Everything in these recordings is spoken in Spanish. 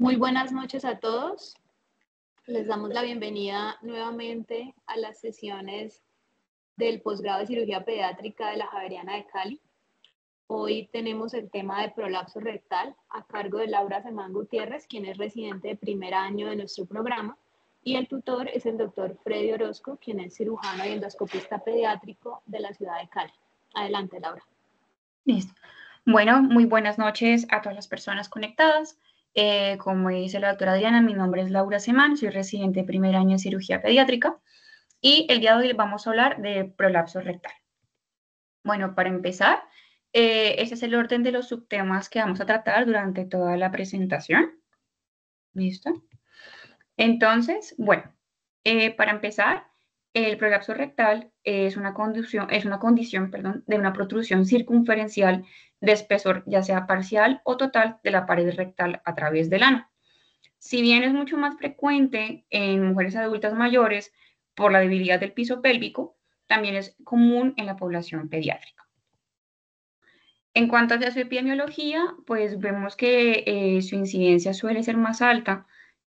Muy buenas noches a todos. Les damos la bienvenida nuevamente a las sesiones del posgrado de cirugía pediátrica de la Javeriana de Cali. Hoy tenemos el tema de prolapso rectal a cargo de Laura Semán Gutiérrez, quien es residente de primer año de nuestro programa, y el tutor es el doctor Freddy Orozco, quien es cirujano y endoscopista pediátrico de la ciudad de Cali. Adelante, Laura. Listo. Bueno, muy buenas noches a todas las personas conectadas. Como dice la doctora Adriana, mi nombre es Laura Semán, soy residente de primer año de cirugía pediátrica y el día de hoy vamos a hablar de prolapso rectal. Bueno, para empezar, ese es el orden de los subtemas que vamos a tratar durante toda la presentación. ¿Listo? Entonces, bueno, para empezar, el prolapso rectal es una condición, perdón, de una protrusión circunferencial de espesor, ya sea parcial o total, de la pared rectal a través del ano. Si bien es mucho más frecuente en mujeres adultas mayores por la debilidad del piso pélvico, también es común en la población pediátrica. En cuanto a su epidemiología, pues vemos que su incidencia suele ser más alta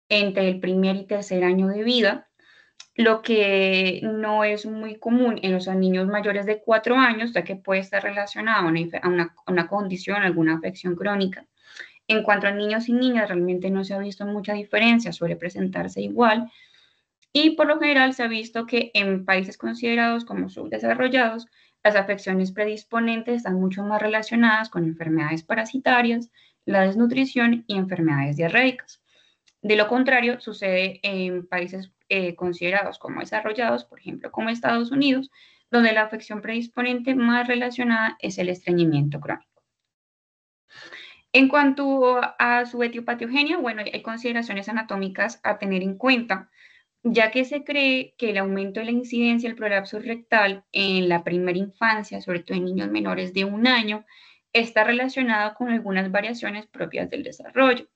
entre el primer y tercer año de vida, lo que no es muy común en los niños mayores de 4 años, ya que puede estar relacionado a una condición, alguna afección crónica. En cuanto a niños y niñas, realmente no se ha visto mucha diferencia, suele presentarse igual. Y por lo general se ha visto que en países considerados como subdesarrollados, las afecciones predisponentes están mucho más relacionadas con enfermedades parasitarias, la desnutrición y enfermedades diarreicas. De lo contrario, sucede en países considerados como desarrollados, por ejemplo, como Estados Unidos, donde la afección predisponente más relacionada es el estreñimiento crónico. En cuanto a su etiopatogenia, bueno, hay consideraciones anatómicas a tener en cuenta, ya que se cree que el aumento de la incidencia del prolapso rectal en la primera infancia, sobre todo en niños menores de 1 año, está relacionado con algunas variaciones propias del desarrollo.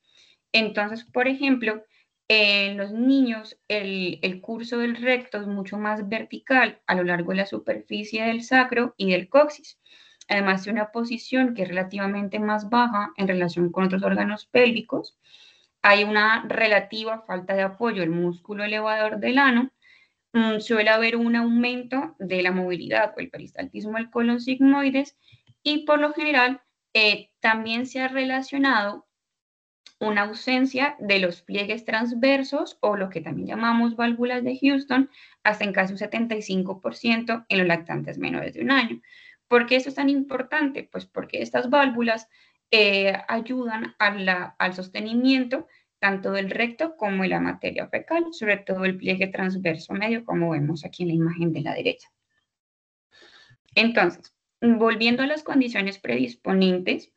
Entonces, por ejemplo, en los niños el curso del recto es mucho más vertical a lo largo de la superficie del sacro y del coxis, además de una posición que es relativamente más baja en relación con otros órganos pélvicos. Hay una relativa falta de apoyo del músculo elevador del ano. Suele haber un aumento de la movilidad o el peristaltismo del colon sigmoides y por lo general también se ha relacionado una ausencia de los pliegues transversos o lo que también llamamos válvulas de Houston hasta en casi un 75% en los lactantes menores de 1 año. ¿Por qué esto es tan importante? Pues porque estas válvulas ayudan al sostenimiento tanto del recto como de la materia fecal, sobre todo el pliegue transverso medio, como vemos aquí en la imagen de la derecha. Entonces, volviendo a las condiciones predisponentes,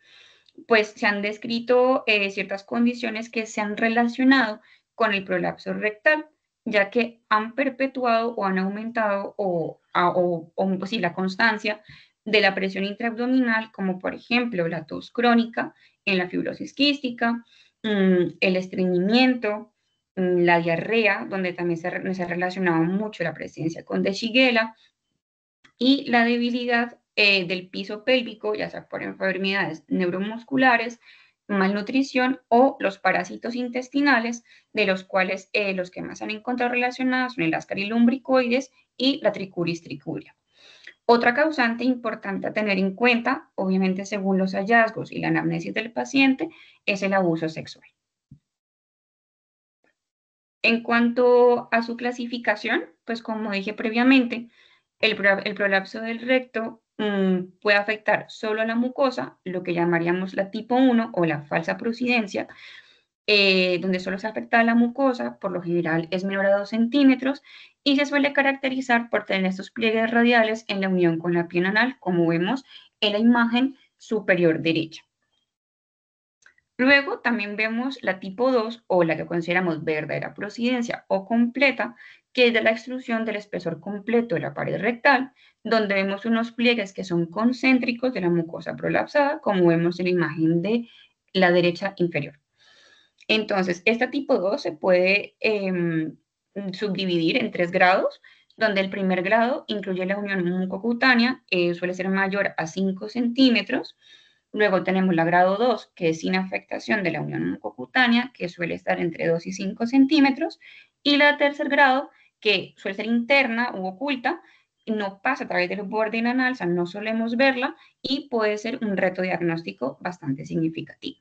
pues se han descrito ciertas condiciones que se han relacionado con el prolapso rectal, ya que han perpetuado o han aumentado sí, la constancia de la presión intraabdominal, como por ejemplo la tos crónica en la fibrosis quística, el estreñimiento, la diarrea, donde también se ha relacionado mucho la presencia con de Shigella, y la debilidad del piso pélvico, ya sea por enfermedades neuromusculares, malnutrición o los parásitos intestinales, de los cuales los que más se han encontrado relacionados son el Ascaris lumbricoides y la Trichuris trichuria. Otra causante importante a tener en cuenta, obviamente según los hallazgos y la anamnesis del paciente, es el abuso sexual. En cuanto a su clasificación, pues como dije previamente, el prolapso del recto puede afectar solo a la mucosa, lo que llamaríamos la tipo 1 o la falsa prusidencia, donde solo se afecta a la mucosa, por lo general es menor a 2 centímetros, y se suele caracterizar por tener estos pliegues radiales en la unión con la piel anal, como vemos en la imagen superior derecha. Luego también vemos la tipo 2 o la que consideramos verdadera prosidencia o completa, que es de la extrusión del espesor completo de la pared rectal, donde vemos unos pliegues que son concéntricos de la mucosa prolapsada, como vemos en la imagen de la derecha inferior. Entonces, esta tipo 2 se puede subdividir en 3 grados, donde el primer grado incluye la unión mucocutánea, suele ser mayor a 5 centímetros, Luego tenemos la grado 2, que es sin afectación de la unión mucocutánea, que suele estar entre 2 y 5 centímetros. Y la tercer grado, que suele ser interna u oculta, no pasa a través del borde anal, o sea, no solemos verla y puede ser un reto diagnóstico bastante significativo.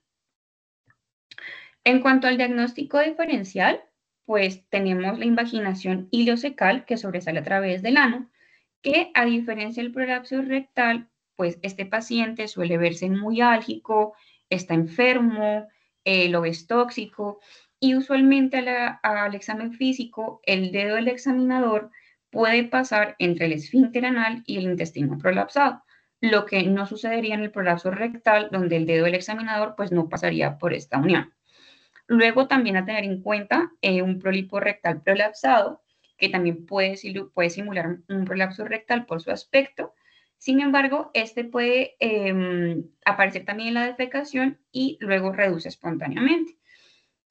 En cuanto al diagnóstico diferencial, pues tenemos la invaginación ileocecal que sobresale a través del ano, que a diferencia del prolapso rectal, pues este paciente suele verse muy álgico, está enfermo, lo ves tóxico y usualmente al examen físico el dedo del examinador puede pasar entre el esfínter anal y el intestino prolapsado, lo que no sucedería en el prolapso rectal donde el dedo del examinador pues no pasaría por esta unión. Luego también a tener en cuenta un pólipo rectal prolapsado, que también puede simular un prolapso rectal por su aspecto. Sin embargo, este puede aparecer también en la defecación y luego reduce espontáneamente.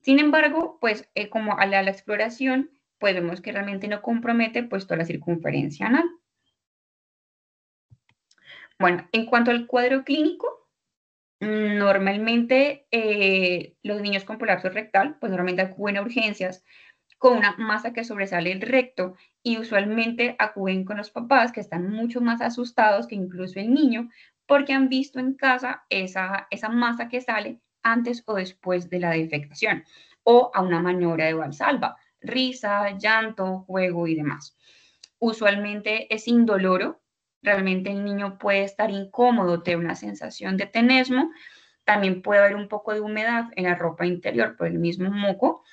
Sin embargo, pues como a la exploración, pues vemos que realmente no compromete pues toda la circunferencia anal. Bueno, en cuanto al cuadro clínico, normalmente los niños con prolapso rectal, pues normalmente acuden a urgencias con una masa que sobresale el recto y usualmente acuden con los papás que están mucho más asustados que incluso el niño porque han visto en casa esa masa que sale antes o después de la defecación o a una maniobra de Valsalva, risa, llanto, juego y demás. Usualmente es indoloro, realmente el niño puede estar incómodo, tener una sensación de tenesmo, también puede haber un poco de humedad en la ropa interior por el mismo moco,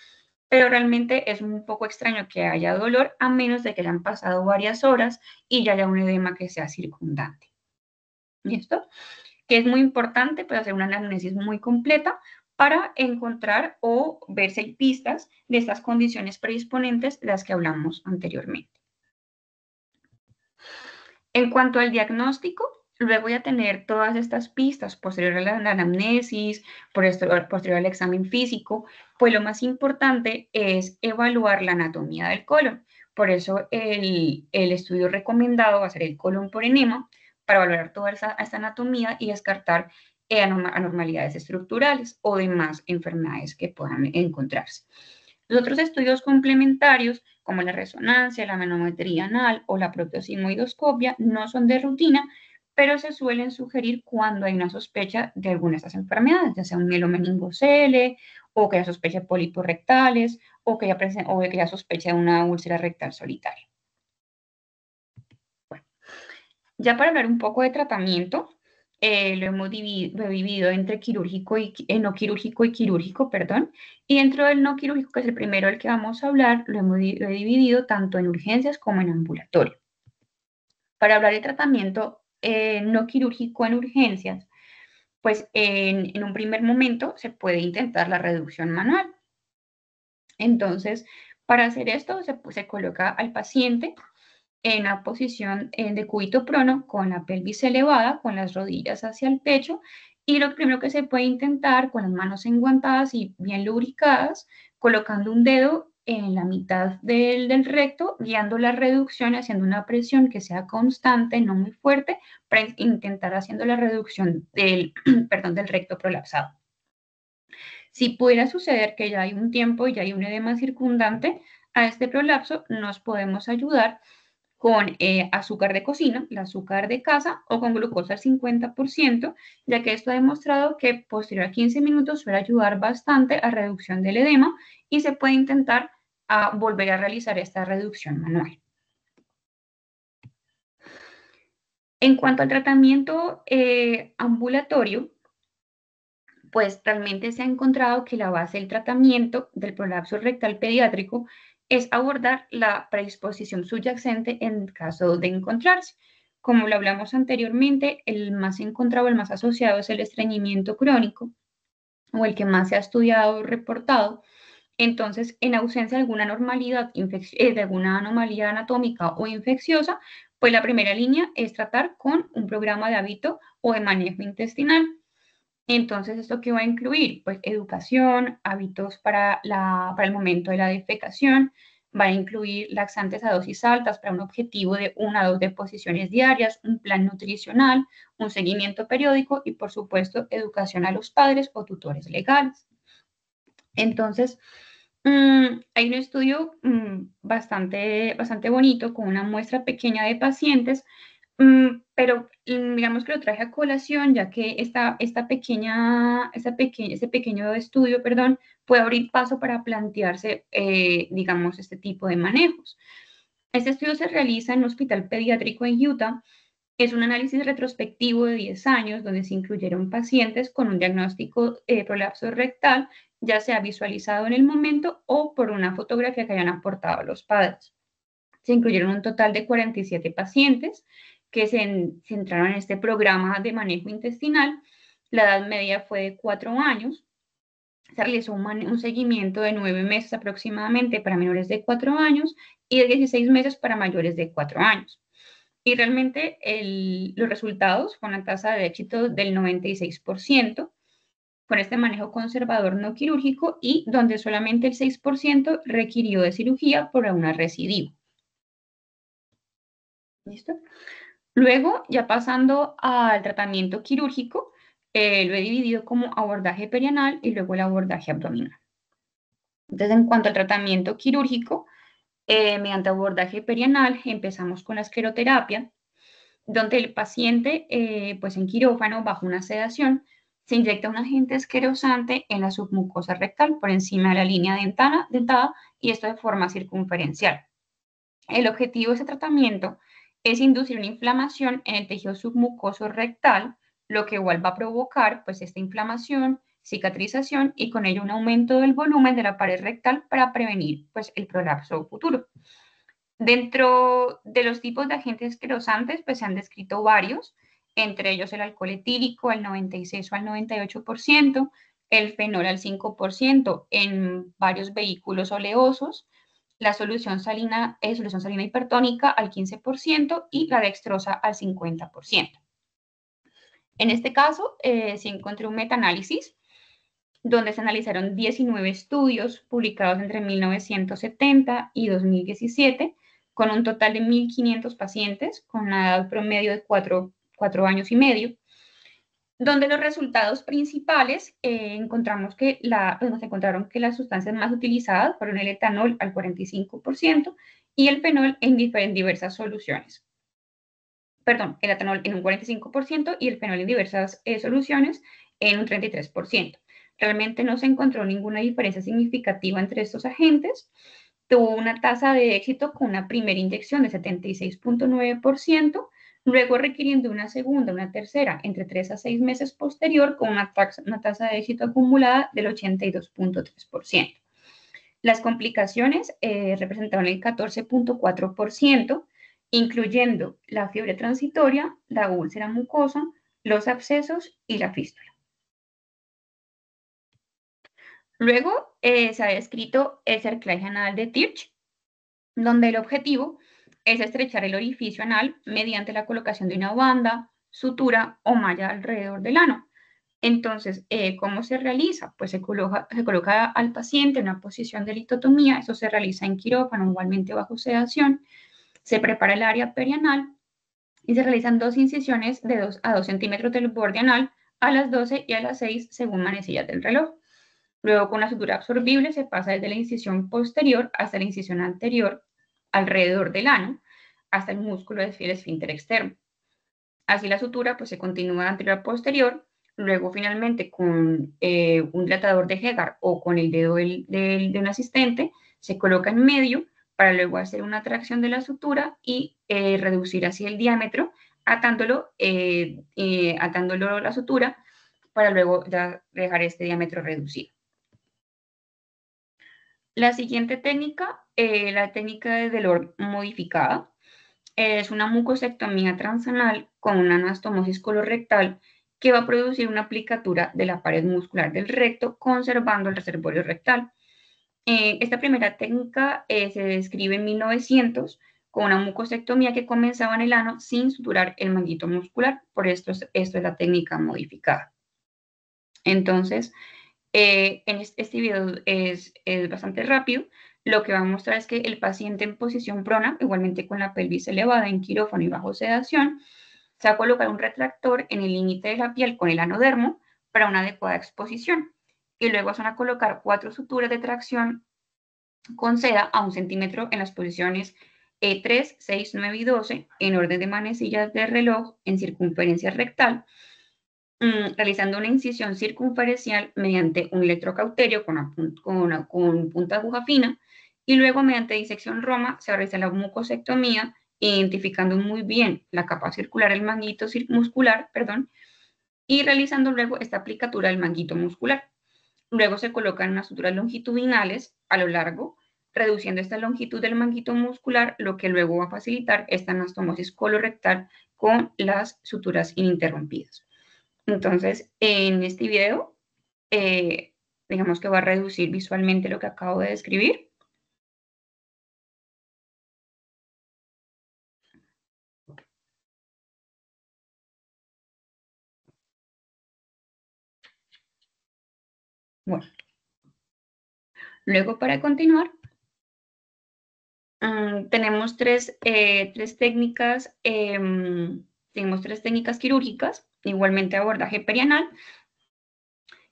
pero realmente es un poco extraño que haya dolor a menos de que hayan pasado varias horas y ya haya un edema que sea circundante. ¿Listo? Que es muy importante pues, hacer una anamnesis muy completa para encontrar o ver si hay pistas de estas condiciones predisponentes de las que hablamos anteriormente. En cuanto al diagnóstico, luego voy a tener todas estas pistas posterior a la anamnesis, posterior al examen físico, pues lo más importante es evaluar la anatomía del colon. Por eso el estudio recomendado va a ser el colon por enema para valorar toda esta anatomía y descartar anormalidades estructurales o demás enfermedades que puedan encontrarse. Los otros estudios complementarios, como la resonancia, la manometría anal o la protosigmoidoscopia, no son de rutina, pero se suelen sugerir cuando hay una sospecha de alguna de estas enfermedades, ya sea un mielomeningocele, o que haya sospecha de pólipos rectales, o que haya sospecha de una úlcera rectal solitaria. Bueno, ya para hablar un poco de tratamiento, lo hemos dividido entre quirúrgico y no quirúrgico y quirúrgico, perdón. Y dentro del no quirúrgico, que es el primero del que vamos a hablar, lo he dividido tanto en urgencias como en ambulatorio. Para hablar de tratamiento no quirúrgico en urgencias, pues en un primer momento se puede intentar la reducción manual. Entonces, para hacer esto, se coloca al paciente en una posición de cúbito prono con la pelvis elevada, con las rodillas hacia el pecho. Y lo primero que se puede intentar con las manos enguantadas y bien lubricadas, colocando un dedo en la mitad del recto, guiando la reducción, haciendo una presión que sea constante, no muy fuerte, para intentar haciendo la reducción del, perdón, del recto prolapsado. Si pudiera suceder que ya hay un tiempo y ya hay un edema circundante a este prolapso, nos podemos ayudar con azúcar de cocina, el azúcar de casa o con glucosa al 50%, ya que esto ha demostrado que posterior a 15 minutos suele ayudar bastante a reducción del edema y se puede intentar volver a realizar esta reducción manual. En cuanto al tratamiento ambulatorio, pues realmente se ha encontrado que la base del tratamiento del prolapso rectal pediátrico es abordar la predisposición subyacente en caso de encontrarse. Como lo hablamos anteriormente, el más encontrado, el más asociado es el estreñimiento crónico o el que más se ha estudiado o reportado. Entonces, en ausencia de alguna anormalidad, de alguna anomalía anatómica o infecciosa, pues la primera línea es tratar con un programa de hábito o de manejo intestinal. Entonces, ¿esto qué va a incluir? Pues educación, hábitos para el momento de la defecación, va a incluir laxantes a dosis altas para un objetivo de 1 a 2 deposiciones diarias, un plan nutricional, un seguimiento periódico y, por supuesto, educación a los padres o tutores legales. Entonces, hay un estudio bastante bonito con una muestra pequeña de pacientes, pero digamos que lo traje a colación ya que ese pequeño estudio, perdón, puede abrir paso para plantearse, digamos, este tipo de manejos. Este estudio se realiza en un hospital pediátrico en Utah. Es un análisis retrospectivo de 10 años donde se incluyeron pacientes con un diagnóstico de prolapso rectal, ya sea visualizado en el momento o por una fotografía que hayan aportado los padres. Se incluyeron un total de 47 pacientes que se entraron en este programa de manejo intestinal. La edad media fue de 4 años. Se realizó un seguimiento de 9 meses aproximadamente para menores de 4 años y de 16 meses para mayores de 4 años. Y realmente los resultados con una tasa de éxito del 96%, con este manejo conservador no quirúrgico y donde solamente el 6% requirió de cirugía por una recidiva. ¿Listo? Luego, ya pasando al tratamiento quirúrgico, lo he dividido como abordaje perianal y luego el abordaje abdominal. Entonces, en cuanto al tratamiento quirúrgico, mediante abordaje perianal, empezamos con la escleroterapia, donde el paciente, pues en quirófano, bajo una sedación, se inyecta un agente esclerosante en la submucosa rectal por encima de la línea dentada y esto de forma circunferencial. El objetivo de este tratamiento es inducir una inflamación en el tejido submucoso rectal, lo que igual va a provocar pues esta inflamación, cicatrización y con ello un aumento del volumen de la pared rectal para prevenir pues el prolapso futuro. Dentro de los tipos de agentes esclerosantes, pues se han descrito varios, entre ellos el alcohol etílico al 96 o al 98%, el fenol al 5% en varios vehículos oleosos, la solución salina hipertónica al 15% y la dextrosa al 50%. En este caso, se encontró un metaanálisis donde se analizaron 19 estudios publicados entre 1970 y 2017, con un total de 1.500 pacientes con una edad promedio de 4 años y medio, donde los resultados principales encontraron que las sustancias más utilizadas fueron el etanol al 45% y el fenol en diversas soluciones. Perdón, el etanol en un 45% y el fenol en diversas soluciones en un 33%. Realmente no se encontró ninguna diferencia significativa entre estos agentes. Tuvo una tasa de éxito con una primera inyección de 76.9%, luego requiriendo una segunda, una tercera, entre 3 a 6 meses posterior, con una tasa de éxito acumulada del 82.3%. Las complicaciones representaron el 14.4%, incluyendo la fiebre transitoria, la úlcera mucosa, los abscesos y la fístula. Luego se ha descrito el cerclaje anal de Tirch, donde el objetivo es estrechar el orificio anal mediante la colocación de una banda, sutura o malla alrededor del ano. Entonces, ¿cómo se realiza? Pues se coloca al paciente en una posición de litotomía, eso se realiza en quirófano, igualmente bajo sedación, se prepara el área perianal y se realizan 2 incisiones de 2 a 2 centímetros del borde anal a las 12 y a las 6 según manecillas del reloj. Luego, con la sutura absorbible se pasa desde la incisión posterior hasta la incisión anterior, alrededor del ano, hasta el músculo del esfínter externo. Así la sutura pues se continúa anterior a posterior, luego finalmente con un dilatador de Hegar o con el dedo de un asistente se coloca en medio para luego hacer una tracción de la sutura y reducir así el diámetro, atándolo la sutura para luego ya dejar este diámetro reducido. La siguiente técnica, la técnica de Delort modificada, es una mucosectomía transanal con una anastomosis colorectal que va a producir una aplicatura de la pared muscular del recto, conservando el reservorio rectal. Esta primera técnica se describe en 1900 con una mucosectomía que comenzaba en el ano sin suturar el manguito muscular. Por esto es la técnica modificada. Entonces, en este video es bastante rápido. lo que va a mostrar es que el paciente en posición prona, igualmente con la pelvis elevada en quirófano y bajo sedación, se va a colocar un retractor en el límite de la piel con el anodermo para una adecuada exposición. Y luego se van a colocar 4 suturas de tracción con seda a 1 centímetro en las posiciones 3, 6, 9 y 12 en orden de manecillas de reloj en circunferencia rectal, realizando una incisión circunferencial mediante un electrocauterio con punta de aguja fina, y luego mediante disección Roma se realiza la mucosectomía, identificando muy bien la capa circular del manguito muscular, y realizando luego esta aplicatura del manguito muscular. Luego se colocan unas suturas longitudinales a lo largo, reduciendo esta longitud del manguito muscular, lo que luego va a facilitar esta anastomosis colorectal con las suturas ininterrumpidas. Entonces, en este video, digamos que va a reducir visualmente lo que acabo de describir. Bueno, luego para continuar, tenemos tres técnicas, tres técnicas quirúrgicas, igualmente abordaje perianal,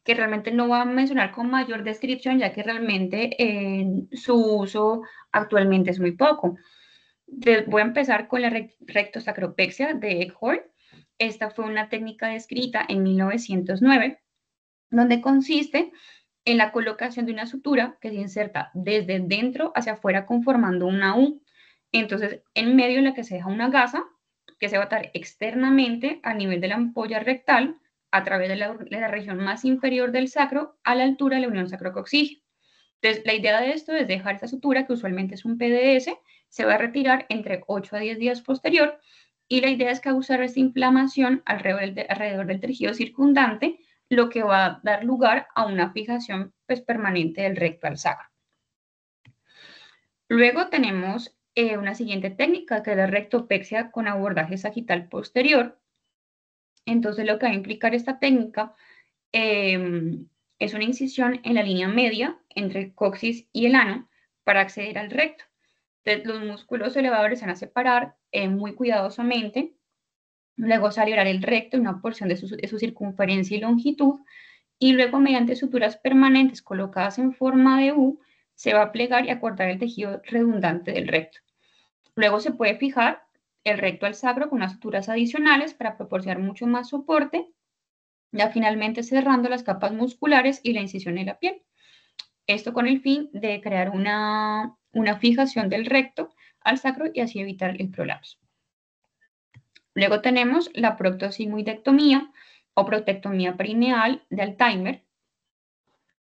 que realmente no va a mencionar con mayor descripción, ya que realmente su uso actualmente es muy poco. Voy a empezar con la rectosacropexia de Eckhorn. Esta fue una técnica descrita en 1909, donde consiste en la colocación de una sutura que se inserta desde dentro hacia afuera conformando una U. Entonces, en medio de la que se deja una gasa que se va a atar externamente a nivel de la ampolla rectal a través de la región más inferior del sacro a la altura de la unión sacrocoxígea. Entonces, la idea de esto es dejar esta sutura, que usualmente es un PDS, se va a retirar entre 8 a 10 días posterior, y la idea es causar esta inflamación alrededor del tejido circundante, lo que va a dar lugar a una fijación permanente del recto al sacro. Luego tenemos una siguiente técnica, que es la rectopexia con abordaje sagital posterior. Entonces, lo que va a implicar esta técnica es una incisión en la línea media entre el coxis y el ano para acceder al recto. Entonces, los músculos elevadores se van a separar muy cuidadosamente. Luego se va a liberar el recto, una porción de su circunferencia y longitud, y luego mediante suturas permanentes colocadas en forma de U, se va a plegar y acortar el tejido redundante del recto. Luego se puede fijar el recto al sacro con unas suturas adicionales para proporcionar mucho más soporte, ya finalmente cerrando las capas musculares y la incisión en la piel. Esto con el fin de crear una fijación del recto al sacro y así evitar el prolapso. Luego tenemos la proctosigmoidectomía o protectomía perineal de Alzheimer.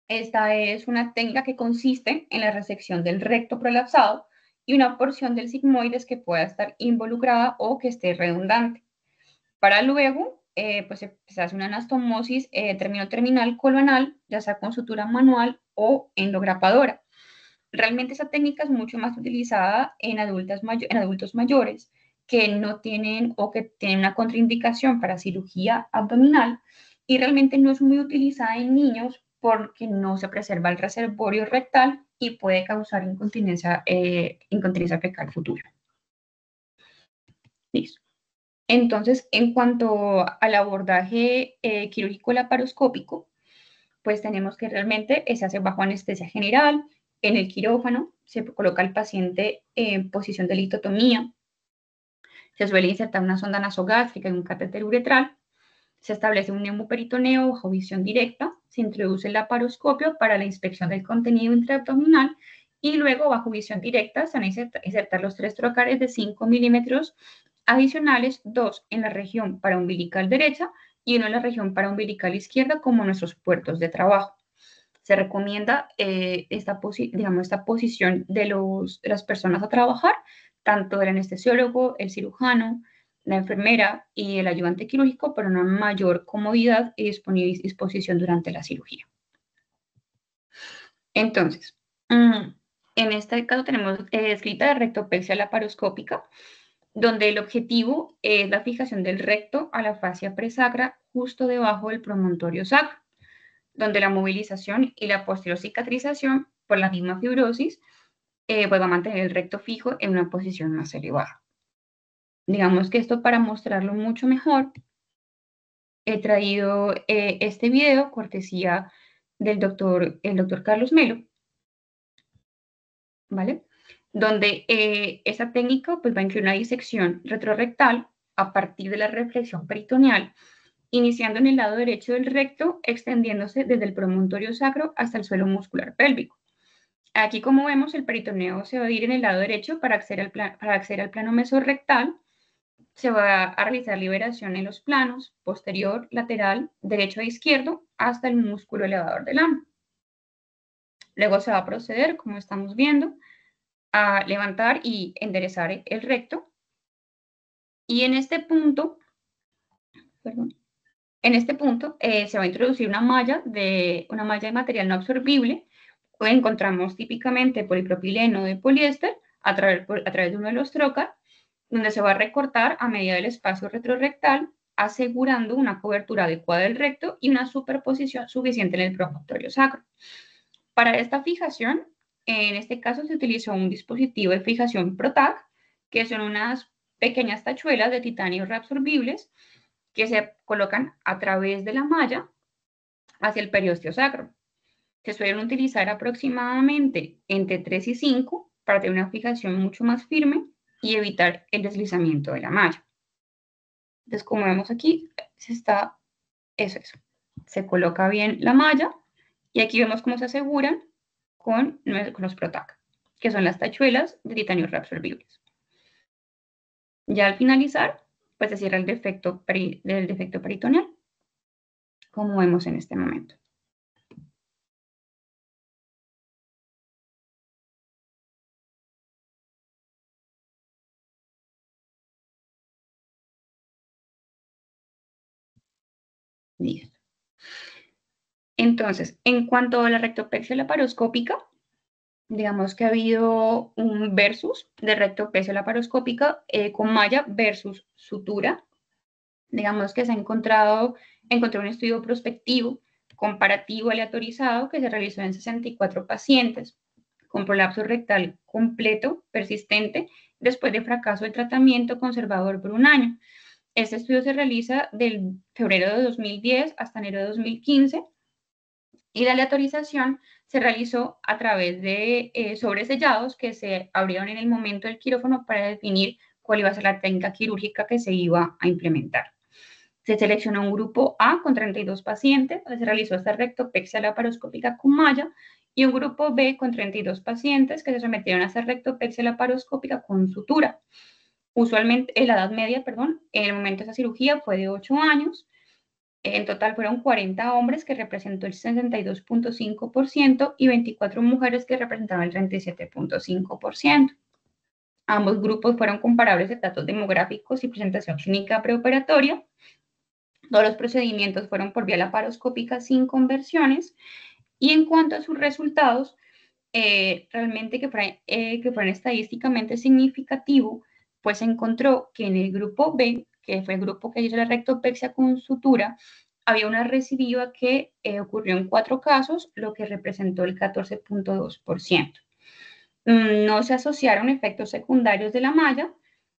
Esta es una técnica que consiste en la resección del recto prolapsado y una porción del sigmoides que pueda estar involucrada o que esté redundante. Para luego, pues se hace una anastomosis terminal coloanal, ya sea con sutura manual o endograpadora. Realmente esa técnica es mucho más utilizada en adultos mayores que no tienen o que tienen una contraindicación para cirugía abdominal, y realmente no es muy utilizada en niños porque no se preserva el reservorio rectal y puede causar incontinencia fecal futura. Listo. Entonces, en cuanto al abordaje quirúrgico laparoscópico, pues tenemos que realmente se hace bajo anestesia general, en el quirófano, se coloca al paciente en posición de litotomía, se suele insertar una sonda nasogástrica y un catéter uretral, se establece un neumoperitoneo bajo visión directa, se introduce el laparoscopio para la inspección del contenido intraabdominal, y luego bajo visión directa se van a insertar los 3 trocares de 5 milímetros adicionales, 2 en la región paraumbilical derecha y 1 en la región paraumbilical izquierda como nuestros puertos de trabajo. Se recomienda esta posición de las personas a trabajar, tanto el anestesiólogo, el cirujano, la enfermera y el ayudante quirúrgico, para una mayor comodidad y disposición durante la cirugía. Entonces, en este caso tenemos descrita la rectopexia laparoscópica, donde el objetivo es la fijación del recto a la fascia presacra justo debajo del promontorio sacro, donde la movilización y la posterior cicatrización por la misma fibrosis pues va a mantener el recto fijo en una posición más elevada. Digamos que esto, para mostrarlo mucho mejor, he traído este video cortesía del el doctor Carlos Melo, ¿vale? Donde esta técnica pues va a incluir una disección retrorrectal a partir de la reflexión peritoneal, iniciando en el lado derecho del recto, extendiéndose desde el promontorio sacro hasta el suelo muscular pélvico. Aquí, como vemos, el peritoneo se va a ir en el lado derecho para acceder al plano mesorrectal. Se va a realizar liberación en los planos posterior, lateral, derecho e izquierdo hasta el músculo elevador del ano. Luego se va a proceder, como estamos viendo, a levantar y enderezar el recto. Y en este punto, se va a introducir una malla de material no absorbible. Encontramos típicamente polipropileno de poliéster a través de uno de los trocar, donde se va a recortar a medida del espacio retrorrectal, asegurando una cobertura adecuada del recto y una superposición suficiente en el promontorio sacro. Para esta fijación, en este caso se utilizó un dispositivo de fijación ProTac, que son unas pequeñas tachuelas de titanio reabsorbibles que se colocan a través de la malla hacia el periósteo sacro. Se suelen utilizar aproximadamente entre 3 y 5 para tener una fijación mucho más firme y evitar el deslizamiento de la malla. Entonces, como vemos aquí, se coloca bien la malla y aquí vemos cómo se aseguran con los ProTac, que son las tachuelas de titanio reabsorbibles. Ya al finalizar, pues se cierra el defecto peritoneal, como vemos en este momento. Listo. Entonces, en cuanto a la rectopexia laparoscópica, digamos que ha habido un versus de rectopexia laparoscópica con malla versus sutura. Digamos que se ha encontrado un estudio prospectivo comparativo aleatorizado que se realizó en 64 pacientes con prolapso rectal completo persistente después de fracaso del tratamiento conservador por un año. Este estudio se realiza del febrero de 2010 hasta enero de 2015 y la aleatorización se realizó a través de sobresellados que se abrieron en el momento del quirófano para definir cuál iba a ser la técnica quirúrgica que se iba a implementar. Se seleccionó un grupo A con 32 pacientes, donde se realizó esta rectopexia laparoscópica con malla, y un grupo B con 32 pacientes que se sometieron a esta rectopexia laparoscópica con sutura. Usualmente, la edad media, en el momento de esa cirugía fue de 8 años. En total fueron 40 hombres, que representó el 62.5%, y 24 mujeres, que representaban el 37.5%. Ambos grupos fueron comparables en datos demográficos y presentación clínica preoperatoria. Todos los procedimientos fueron por vía laparoscópica sin conversiones. Y en cuanto a sus resultados, realmente que fueron estadísticamente significativo, pues se encontró que en el grupo B, que fue el grupo que hizo la rectopexia con sutura, había una recidiva que ocurrió en 4 casos, lo que representó el 14.2%. No se asociaron efectos secundarios de la malla,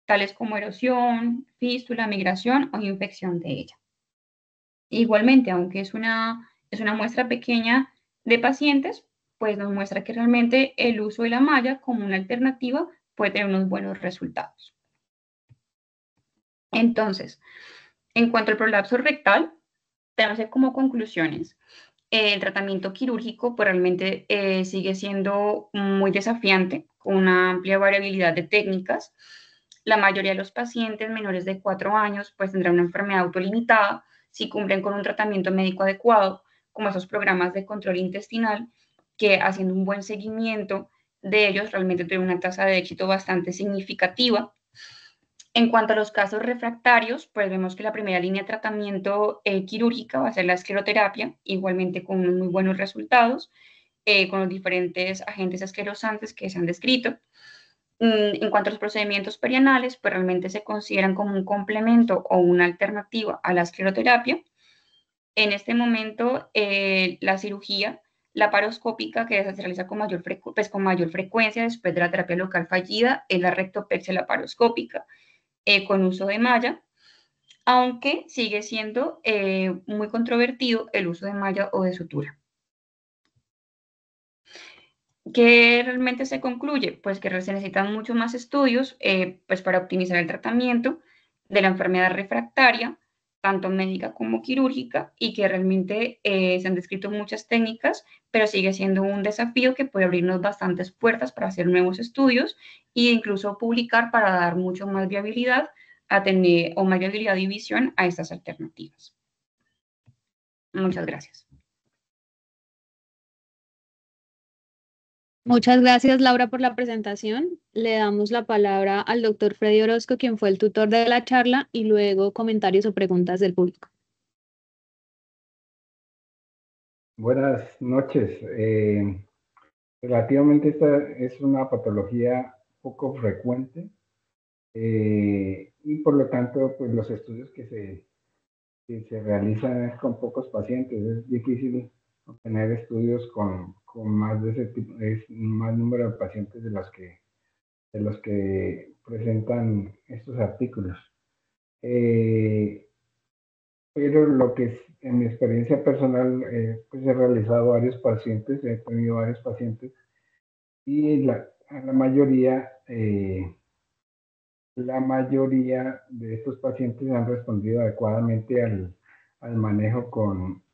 tales como erosión, fístula, migración o infección de ella. Igualmente, aunque es una muestra pequeña de pacientes, pues nos muestra que realmente el uso de la malla como una alternativa puede tener unos buenos resultados. Entonces, en cuanto al prolapso rectal, tenemos como conclusiones. El tratamiento quirúrgico pues realmente sigue siendo muy desafiante, con una amplia variabilidad de técnicas. La mayoría de los pacientes menores de 4 años pues tendrán una enfermedad autolimitada si cumplen con un tratamiento médico adecuado, como esos programas de control intestinal, que haciendo un buen seguimiento de ellos realmente tienen una tasa de éxito bastante significativa. En cuanto a los casos refractarios, pues vemos que la primera línea de tratamiento quirúrgica va a ser la escleroterapia, igualmente con unos muy buenos resultados, con los diferentes agentes esclerosantes que se han descrito. En cuanto a los procedimientos perianales, pues realmente se consideran como un complemento o una alternativa a la escleroterapia. En este momento, la cirugía Laparoscópica, que se realiza con con mayor frecuencia después de la terapia local fallida, es la rectopexia laparoscópica, con uso de malla, aunque sigue siendo muy controvertido el uso de malla o de sutura. ¿Qué realmente se concluye? Pues que se necesitan muchos más estudios pues para optimizar el tratamiento de la enfermedad refractaria, tanto médica como quirúrgica, y que realmente se han descrito muchas técnicas, pero sigue siendo un desafío que puede abrirnos bastantes puertas para hacer nuevos estudios e incluso publicar para dar mucho más viabilidad a tener, o más viabilidad y visión a estas alternativas. Muchas gracias. Muchas gracias, Laura, por la presentación. Le damos la palabra al doctor Freddy Orozco, quien fue el tutor de la charla, y luego comentarios o preguntas del público. Buenas noches. Relativamente esta es una patología poco frecuente y por lo tanto pues los estudios que se realizan es con pocos pacientes. Es difícil obtener estudios con más de ese tipo, es más número de pacientes de los que presentan estos artículos. Pero lo que es, en mi experiencia personal, pues he realizado varios pacientes, he tenido varios pacientes y a la mayoría de estos pacientes han respondido adecuadamente al manejo con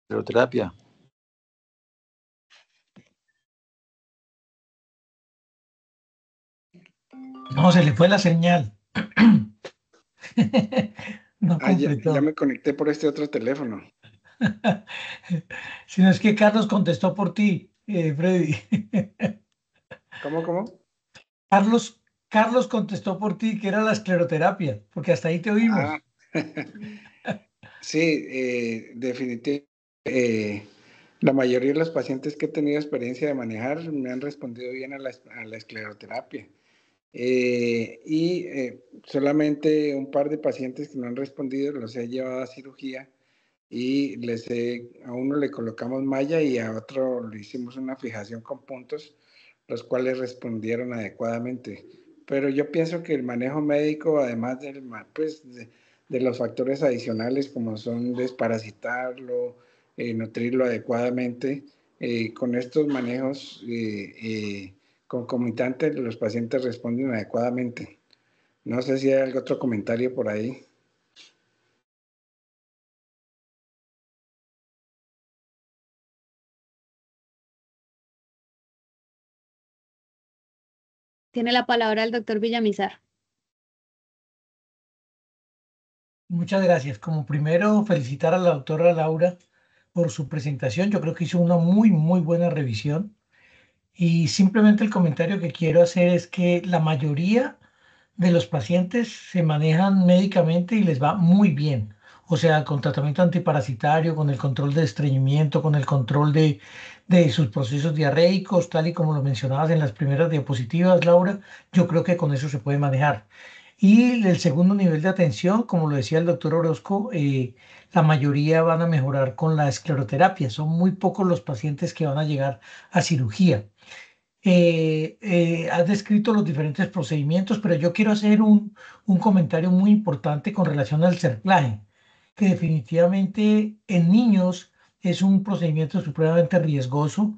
escleroterapia. No, se le fue la señal. No ya completó. me conecté por este otro teléfono. Si no es que Carlos contestó por ti, Freddy. ¿Cómo? Carlos contestó por ti, que era la escleroterapia, porque hasta ahí te oímos. Sí, definitivamente. La mayoría de los pacientes que he tenido experiencia de manejar me han respondido bien a la escleroterapia. Solamente un par de pacientes que no han respondido los he llevado a cirugía y a uno le colocamos malla y a otro le hicimos una fijación con puntos, los cuales respondieron adecuadamente. Pero yo pienso que el manejo médico, además de los factores adicionales como son desparasitarlo, nutrirlo adecuadamente, con estos manejos concomitantes los pacientes responden adecuadamente. No sé si hay algún otro comentario por ahí. Tiene la palabra el doctor Villamizar. Muchas gracias. Como primero, felicitar a la doctora Laura por su presentación. Yo creo que hizo una muy, muy buena revisión. Y simplemente el comentario que quiero hacer es que la mayoría de los pacientes se manejan médicamente y les va muy bien. O sea, con tratamiento antiparasitario, con el control de estreñimiento, con el control de sus procesos diarreicos, tal y como lo mencionabas en las primeras diapositivas, Laura, yo creo que con eso se puede manejar. Y el segundo nivel de atención, como lo decía el doctor Orozco, la mayoría van a mejorar con la escleroterapia. Son muy pocos los pacientes que van a llegar a cirugía. Has descrito los diferentes procedimientos, pero yo quiero hacer un comentario muy importante con relación al cerclaje, que definitivamente en niños es un procedimiento supremamente riesgoso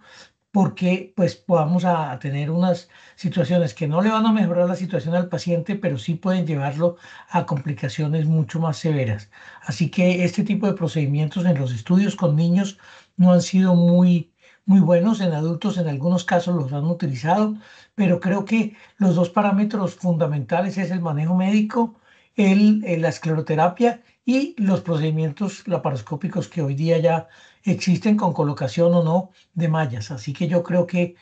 porque pues podamos a tener unas situaciones que no le van a mejorar la situación al paciente, pero sí pueden llevarlo a complicaciones mucho más severas. Así que este tipo de procedimientos en los estudios con niños no han sido muy buenos. En adultos en algunos casos los han utilizado, pero creo que los dos parámetros fundamentales es el manejo médico, la escleroterapia y los procedimientos laparoscópicos que hoy día ya existen con colocación o no de mallas. Así que yo creo que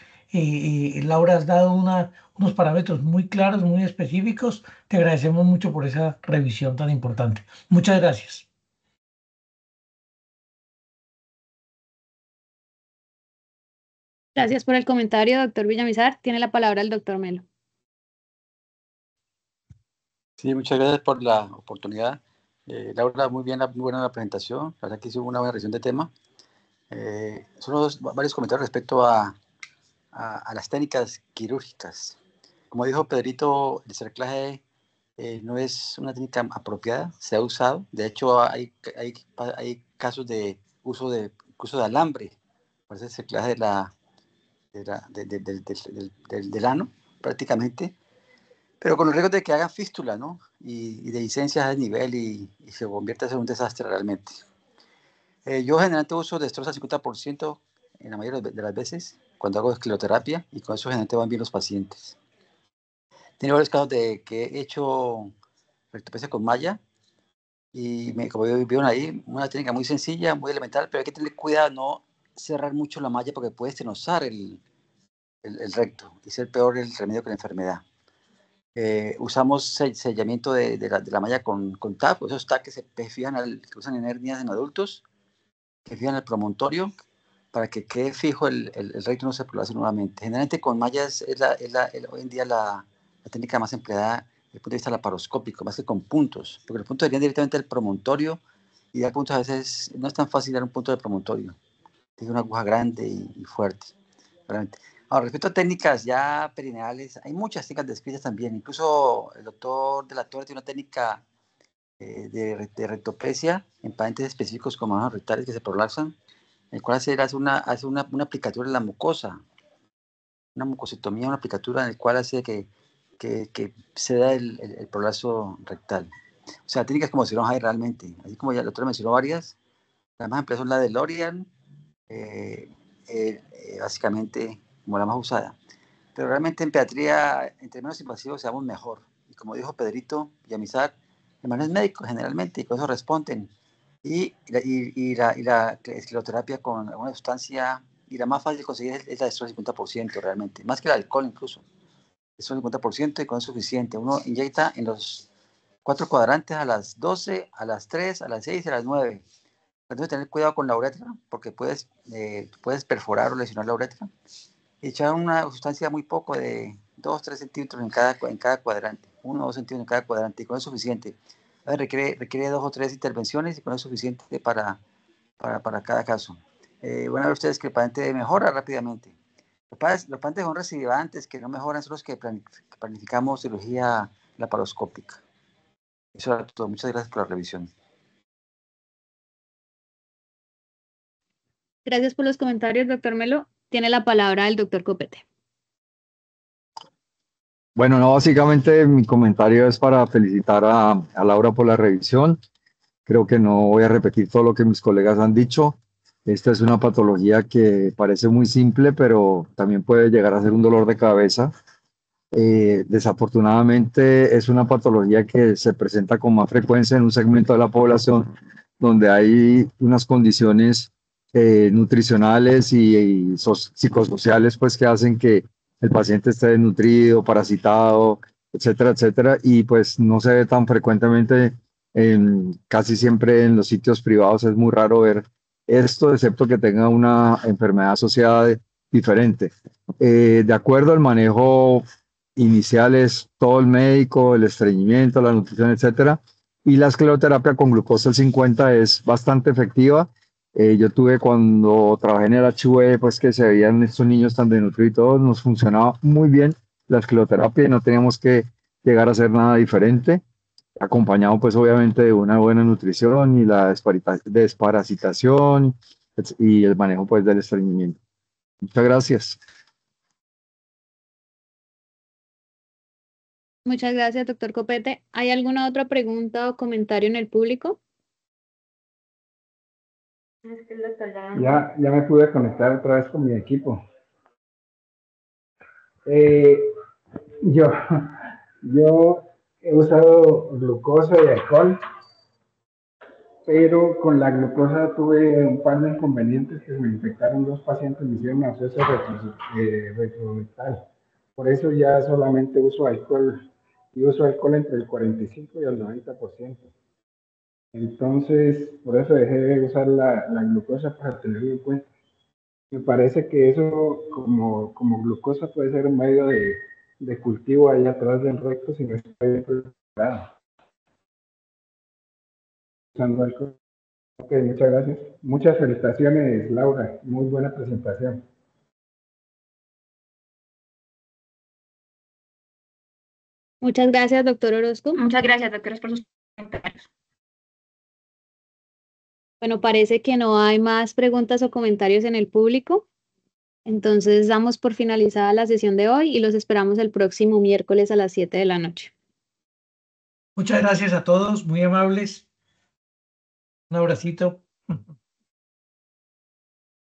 Laura has dado unos parámetros muy claros, muy específicos. Te agradecemos mucho por esa revisión tan importante. Muchas gracias. Gracias por el comentario, doctor Villamizar. Tiene la palabra el doctor Melo. Sí, muchas gracias por la oportunidad. Laura, muy buena la presentación. La verdad que hizo una buena revisión de tema. Solo varios comentarios respecto a las técnicas quirúrgicas. Como dijo Pedrito, el cerclaje no es una técnica apropiada, se ha usado. De hecho, hay casos de uso incluso de alambre, por ese cerclaje del ano, prácticamente, pero con los riesgos de que hagan fístula, ¿no? Y de licencias a nivel y se convierta en un desastre realmente. Yo generalmente uso Destroza al 50% en la mayoría de las veces cuando hago escleroterapia, y con eso generalmente van bien los pacientes. Tengo varios casos de que he hecho rectopecia con malla y como vieron ahí, una técnica muy sencilla, muy elemental, pero hay que tener cuidado no cerrar mucho la malla porque puede estenosar el recto y ser peor el remedio que la enfermedad. Usamos sellamiento de la malla con TAP, esos TAP que se fijan que usan en hernias en adultos, que fijan el promontorio para que quede fijo el recto y no se prolapse nuevamente. Generalmente con mallas es hoy en día la técnica más empleada desde el punto de vista laparoscópico, más que con puntos, porque los puntos irían directamente al promontorio y dar puntos a veces no es tan fácil dar un punto de promontorio. Tiene una aguja grande y fuerte, realmente. Ahora, respecto a técnicas ya perineales, hay muchas técnicas descritas también. Incluso el doctor de la Torre tiene una técnica de rectopecia en pacientes específicos con manos rectales que se prolapsan, el cual hace una aplicatura en la mucosa, una mucosectomía, una aplicatura en el cual hace que se da el prolapso rectal. O sea, técnicas como si no hay realmente, así como ya el doctor mencionó varias, las más empleadas son la de Lorian, básicamente como la más usada. Pero realmente en pediatría, entre menos invasivos, seamos mejor. Y como dijo Pedrito Villamizar, hermanos médicos generalmente, y con eso responden. Y la escleroterapia con alguna sustancia, y la más fácil de conseguir es la de estrés 50% realmente, más que el alcohol incluso. Estrés 50% y con eso es suficiente. Uno inyecta en los 4 cuadrantes a las 12, a las 3, a las 6 y a las 9. Entonces tener cuidado con la uretra, porque puedes perforar o lesionar la uretra. Y echar una sustancia muy poco de 2-3 centímetros en cada cuadrante, 1 o 2 centímetros en cada cuadrante, y con eso es suficiente. Requiere 2 o 3 intervenciones y con eso es suficiente para cada caso. Van a ver ustedes que el paciente mejora rápidamente. Los pacientes son recidivantes que no mejoran son los que planificamos cirugía laparoscópica. Eso era todo. Muchas gracias por la revisión. Gracias por los comentarios, doctor Melo. Tiene la palabra el doctor Copete. Bueno, no, básicamente mi comentario es para felicitar a Laura por la revisión. Creo que no voy a repetir todo lo que mis colegas han dicho. Esta es una patología que parece muy simple, pero también puede llegar a ser un dolor de cabeza. Desafortunadamente es una patología que se presenta con más frecuencia en un segmento de la población donde hay unas condiciones nutricionales y psicosociales pues que hacen que el paciente esté desnutrido, parasitado, etcétera, etcétera, y pues no se ve tan frecuentemente, casi siempre en los sitios privados es muy raro ver esto, excepto que tenga una enfermedad asociada diferente. De acuerdo al manejo inicial es todo el médico, el estreñimiento, la nutrición, etcétera, y la escleroterapia con glucosa al 50 es bastante efectiva. Yo tuve cuando trabajé en el HV, pues que se veían estos niños tan desnutridos y todo, nos funcionaba muy bien la escleroterapia y no teníamos que llegar a hacer nada diferente, acompañado pues obviamente de una buena nutrición y la desparasitación y el manejo pues del estreñimiento. Muchas gracias. Muchas gracias, doctor Copete. ¿Hay alguna otra pregunta o comentario en el público? Ya me pude conectar otra vez con mi equipo. Yo he usado glucosa y alcohol, pero con la glucosa tuve un par de inconvenientes que me infectaron 2 pacientes, me hicieron absceso retrorectal. Por eso ya solamente uso alcohol, y uso alcohol entre el 45 y el 90%. Entonces, por eso dejé de usar la glucosa para tenerlo en cuenta. Me parece que eso como glucosa puede ser un medio de cultivo ahí atrás del recto si no está bien preparado. usando alcohol. Ok, muchas gracias. Muchas felicitaciones, Laura. Muy buena presentación. Muchas gracias, doctor Orozco. Muchas gracias, doctores, por sus comentarios. Bueno, parece que no hay más preguntas o comentarios en el público. Entonces damos por finalizada la sesión de hoy y los esperamos el próximo miércoles a las 7 de la noche. Muchas gracias a todos, muy amables. Un abracito.